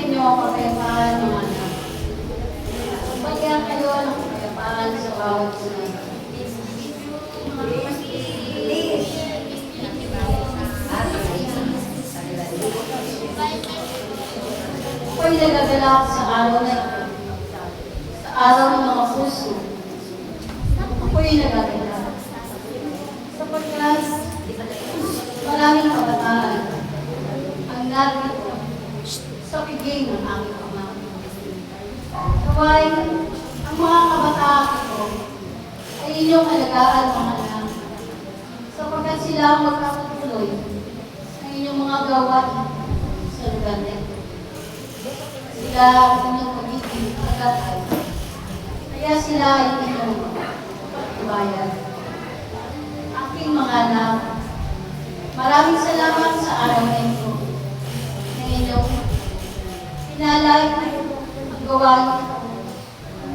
inyo ang kapayapaan, mga anak. Bagyan kayo ng kapayapaan sa bawat isa. Ako'y nagagalak sa araw na ito, sa araw ng mga puso. Ako'y nagagalak. Sapagkat maraming kabataan ang narito sa piging ng aking Ama. Naway, ang mga kabataan ito ay inyong alagaan, mga anak, sapagkat sila ang magkakatuloy ng inyong mga gawain sa lugar nito. Sila ang inyong pagiging agatay, kaya sila ay inyong pagbayan. Aking mga anak, maraming salamat sa araw na ito na inyong pinalay ang gawain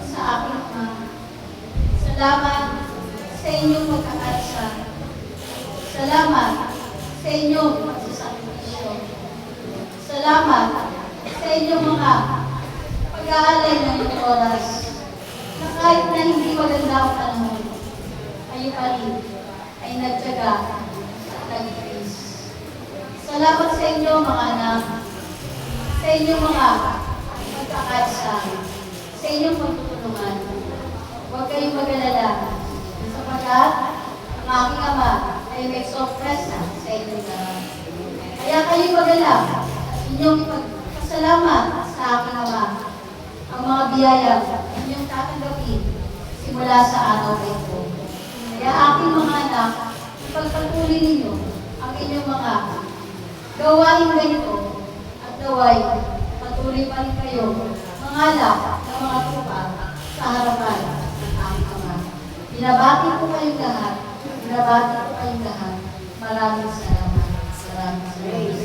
sa aking Ama. Salamat sa inyong pagkakaisa. Salamat sa inyong pagsasakripisyo. Salamat sa inyong mga pag-aalay ng inyong oras na kahit na hindi maganda ang panahon, kayo pa rin ay nagtyaga at nag-iis. Salamat sa inyo, mga anak, sa inyong mga pagkakaisa, sa inyong pagtutulungan. Huwag kayong mag-alala, sapagkat ang aking Ama ay may sorpresa sa inyong lahat. Kaya kayo mag-alala at inyong ipagpasalamat sa aking Ama ang mga biyaya inyong tatanggapin simula sa araw na ito. Kaya aking mga anak, ipagpatuloy ninyo ang inyong mga gawain ganito at naway patuloy pa rin kayo mangalap ng mga tupa sa harapan ng aking Ama. Binabati ko kayong lahat. Binabati ko kayong lahat. Maraming salamat. Maraming salamat.